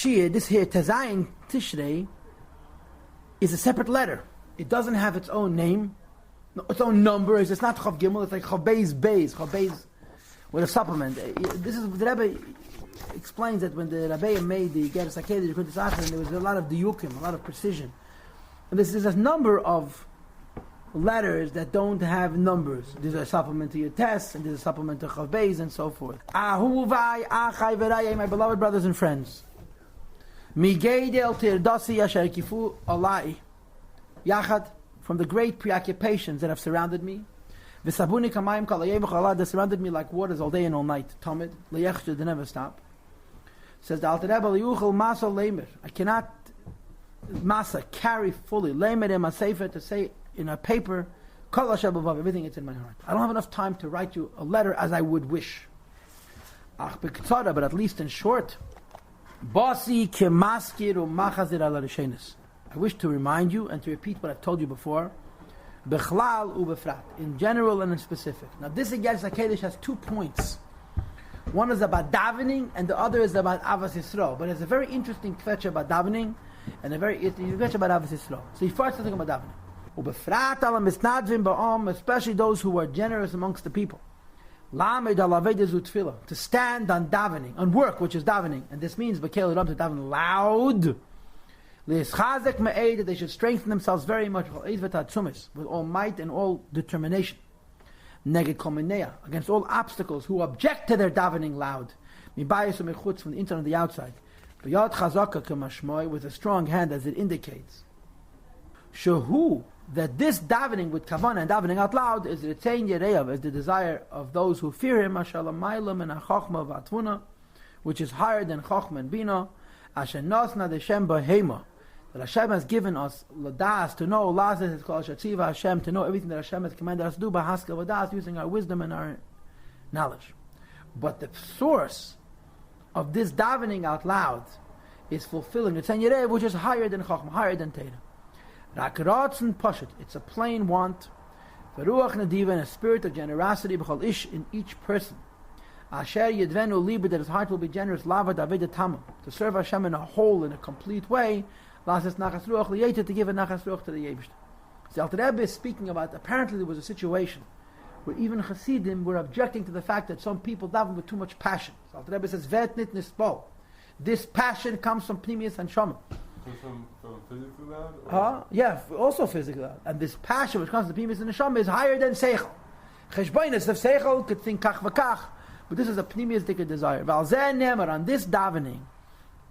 Shia, this here, Tezayin Tishrei, is a separate letter. It doesn't have its own name, its own number. It's not Chav Gimel, it's like Chav Beis, with a supplement. This is, the Rebbe explains that when the Rebbe made the Ger Sakedi, there was a lot of diyukim, a lot of precision. And this is a number of letters that don't have numbers. There's a supplement to your tests, and there's a supplement to Chav Beis, and so forth. Ahuvai, achai v'rayai, my beloved brothers and friends. Migeidel tirdasi asher kifu alai. Yachad, from the great preoccupations that have surrounded me. V'sabuni kamayim kol hayom v'chol that surrounded me like waters all day and all night. Tamid, leyechshed, they never stop. Says the Alter Rebbe, liyuchel masa leimer. I cannot masa, carry fully. Leimer in my sefer, to say in a paper, kol asher b'vav, everything that's in my heart. I don't have enough time to write you a letter as I would wish. Ach b'ktzara, but at least in short. Basi kemaskir u'machazir ala rishenis. I wish to remind you and to repeat what I've told you before. Bechlal u'befrat, in general and in specific. Now this again, HaKadosh has 2 points. One is about davening, and the other is about Avas Yisrael. But it's a very interesting kvetch about davening, and a very interesting kvetch about Avas Yisrael. So he first talking about davening. U'befrat ala misnadvim ba'om, especially those who are generous amongst the people. Lamed ala vedezu tefillah, to stand on davening, on work, which is davening. And this means, b'kel ram, to daven loud. Le'eschazek me'ed, that they should strengthen themselves very much with all might and all determination. Neged kol minea, against all obstacles who object to their davening loud. Mibayis u'mechutz, from the inside and the outside. B'yad chazaka k'mashmoy, with a strong hand as it indicates. Shehu, that this davening with kavanah and davening out loud is retain yereyav, is the desire of those who fear him, ashala mailam and achachma v'atvuna, which is higher than chachma and bina, asher nosna deshem bahema, that Hashem has given us ladas, to know lazes is called shatziva Hashem, to know everything that Hashem has commanded us to do by haskell vadas, using our wisdom and our knowledge. But the source of this davening out loud is fulfilling the retain yereyav, which is higher than chachma, higher than teira. Rak ratzon pashut, it's a plain want. Veruach nadiva, and a spirit of generosity b'chol ish, in each person. Asher yedvenu liber, that his heart will be generous. Lava davida tamam, to serve Hashem in a whole, in a complete way. Lasses nachas ruach liyeta, to give a nachas ruach to the Yebishter. So Alter Rebbe is speaking about, apparently there was a situation where even Hasidim were objecting to the fact that some people daven with too much passion. So Alter Rebbe says, vet nit nispol. This passion comes from Pnimius and Shama. From physically loud? Yeah, also physically loud. And this passion which comes to the Pnimius and Neshama is higher than Seichel. Cheshboinus of Seichel could think kach v'kach, but this is a Pnimius dika desire. Valzeh nemer, on this davening,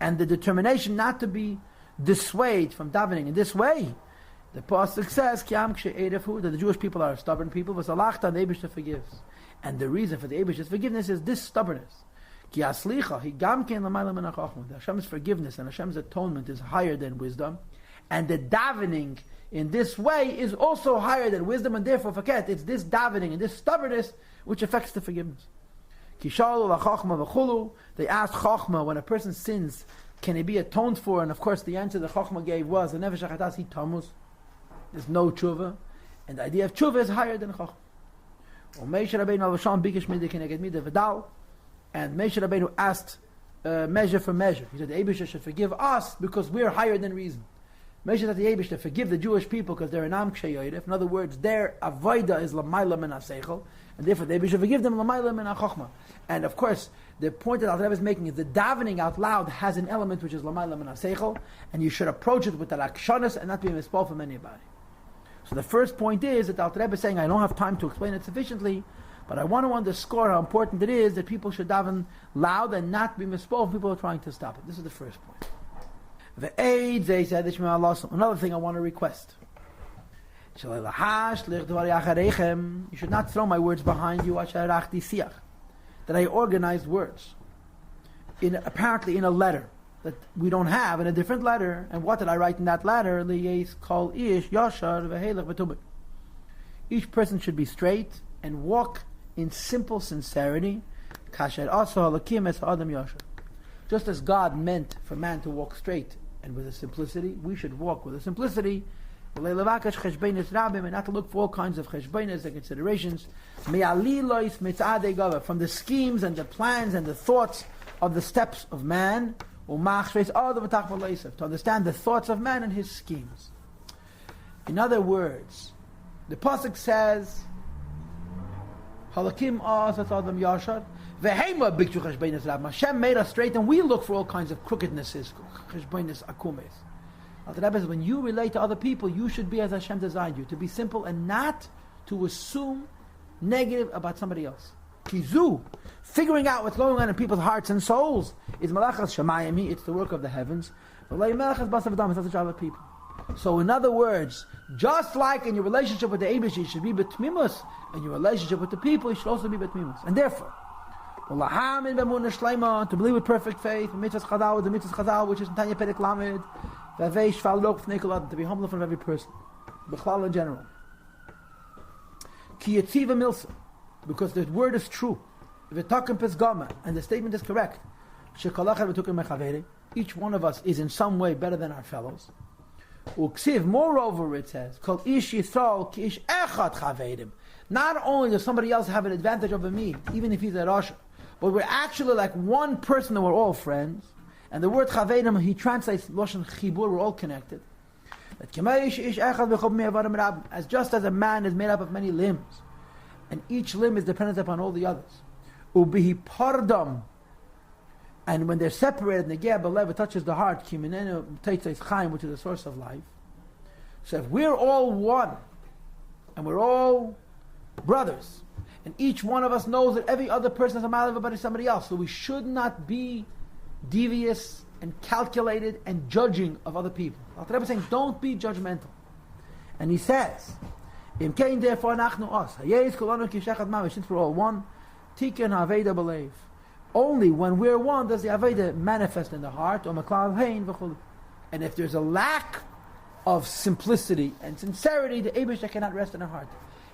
and the determination not to be dissuaded from davening in this way, the Pasuk says, Kiam kshe'erefu, that the Jewish people are stubborn people, but Salachta, the Eibishter forgives. And the reason for the Eibishter's forgiveness is this stubbornness. Hashem's forgiveness and Hashem's atonement is higher than wisdom, and the davening in this way is also higher than wisdom, and therefore forget, it's this davening and this stubbornness which affects the forgiveness. They asked Chochma, when a person sins, can he be atoned for? And of course the answer the Chochma gave was, there's no tshuva, and the idea of tshuva is higher than Chochma. And Moshe Rabbeinu asked measure for measure. He said the Eibishter should forgive us because we're higher than reason. Moshe said the Eibishter forgive the Jewish people because they're an am kshe yoyref. In other words, their avoida is l'mayla min ha-seichel, and therefore the Eibishter forgive them l'mayla min ha-chochma. And of course, the point that Alter Rebbe is making is the davening out loud has an element which is l'mayla min ha-seichel, and you should approach it with the lakshanas and not be mispal from anybody. So the first point is that Alter Rebbe is saying, I don't have time to explain it sufficiently, but I want to underscore how important it is that people should daven loud and not be mispol. People are trying to stop it. This is the first point. Another thing I want to request. You should not throw my words behind you. That I organized words apparently in a letter that we don't have, in a different letter. And what did I write in that letter? Each person should be straight and walk in simple sincerity, just as God meant for man to walk straight and with a simplicity, we should walk with a simplicity, and not to look for all kinds of cheshbonos and considerations, from the schemes and the plans and the thoughts of the steps of man, To understand the thoughts of man and his schemes. In other words, the pasuk says, Halakim Adam Yashar, Vehema Bikchu Cheshbeinis Rab. Hashem made us straight, and we look for all kinds of crookednesses, Cheshbeinis Akumes. The Rebbe says, when you relate to other people, you should be as Hashem designed you, to be simple and not to assume negative about somebody else. Kizu, figuring out what's going on in people's hearts and souls, is Malachas Shamayim, it's the work of the heavens. Malachas Basav Adam, it's the job of people. So in other words, just like in your relationship with the Eibush, you should be betmimus, in your relationship with the people, you should also be betmimus. And therefore, to believe with perfect faith, the mitzvahs chazal, which is in Tanya Perek Lamed, to be humble in front of every person, b'chlal in general. Ki yetziva milsa, because the word is true. V'takim pesgama, and the statement is correct. Shekalachar v'tukim mechaveri, each one of us is in some way better than our fellows. Uksiv, moreover, it says, Kol ish yisrael ki ish echad chaverim. Not only does somebody else have an advantage over me, even if he's a Rasha, but we're actually like one person and we're all friends. And the word chaverim, he translates Loshen Chibur, we're all connected. As just as a man is made up of many limbs, and each limb is dependent upon all the others. Ubihi pardam. And when they're separated, Negeh Belev, it touches the heart, Kiminenu Teitzes Chaim, which is the source of life. So if we're all one, and we're all brothers, and each one of us knows that every other person is a mile of everybody, somebody else, so we should not be devious and calculated and judging of other people. Al Rebbe is saying, don't be judgmental. And he says, Im Kein therefore nachnu us, Hayez kolanu kishachad mamish, since we're all one, Tiken Haveda Belev. Only when we're one does the Aveda manifest in the heart, or Maklal Hein v'chulu. And if there's a lack of simplicity and sincerity, the Eibush cannot rest in our heart.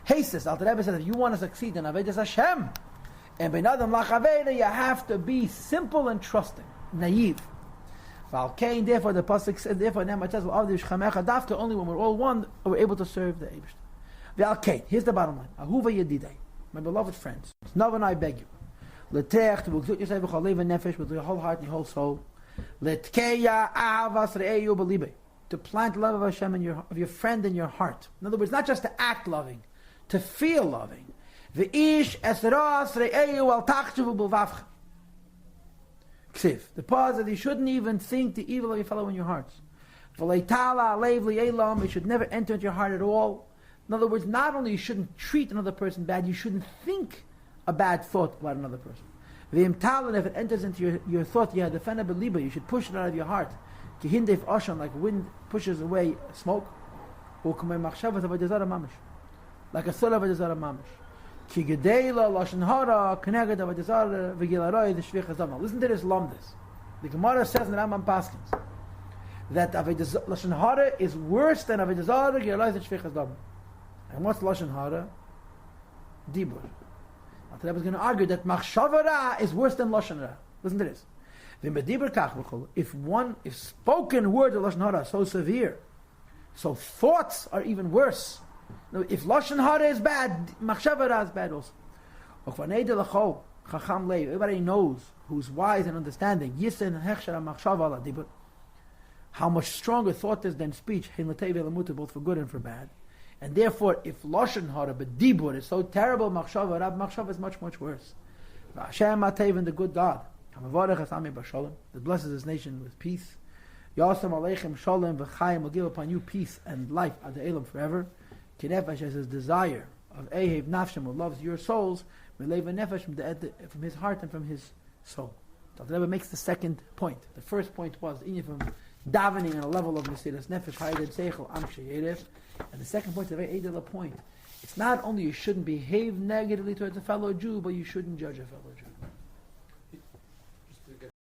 Hasis, Alter Rebbe said, if you want to succeed in Avedas Hashem, and Benadam Lach Aveda, you have to be simple and trusting, naive. Valkain, therefore the pasuk said, therefore Nema says, only when we're all one are we able to serve the Eibush. Valkain, here's the bottom line. Ahuva Yedidei, my beloved friends, Now and I beg you. Letech to exalt yourself with all nefesh, with your whole heart and your whole soul. Letkeya ahavas re'eyu b'libe, to plant love of Hashem in your friend in your heart. In other words, not just to act loving, to feel loving. V'ish esras re'eyu al tachshuvu b'lvavcha. Ksiv, the pause that you shouldn't even think the evil of your fellow in your hearts. V'leitala alev li'elam, it should never enter into your heart at all. In other words, not only you shouldn't treat another person bad, you shouldn't think a bad thought about another person. If it enters into your thought, you should push it out of your heart. Like wind pushes away smoke. Like a thought of a desire mamish. Listen to this lomdus. The Gemara says in the Rambam Paskins that lashon hara is worse than avedazara gilaloi the shvichas dam. And what's lashon hara? Dibur. The Rebbe is going to argue that machshavara is worse than lashon hara. Listen to this. If spoken words of lashon hara are so severe, so thoughts are even worse. Now, if lashon hara is bad, machshavara is bad also. Everybody knows who's wise and understanding. How much stronger thought is than speech, both for good and for bad. And therefore, if lashon hara but dibur is so terrible, machshava is much, much worse. Hashem Matev, the good God, that blesses His nation with peace. Yosam aleichem shalom v'chaim, will give upon you peace and life ad elam forever. Kinefesh as His desire of Ehev Nafshem, who loves your souls, Melev Nefesh from His heart and from His soul. So the Rebbe makes the second point. The first point was from davening on a level of Mesiras Nefesh, Hayed Seichel Am Sheyerev. And the second point is a very edel point. It's not only you shouldn't behave negatively towards a fellow Jew, but you shouldn't judge a fellow Jew.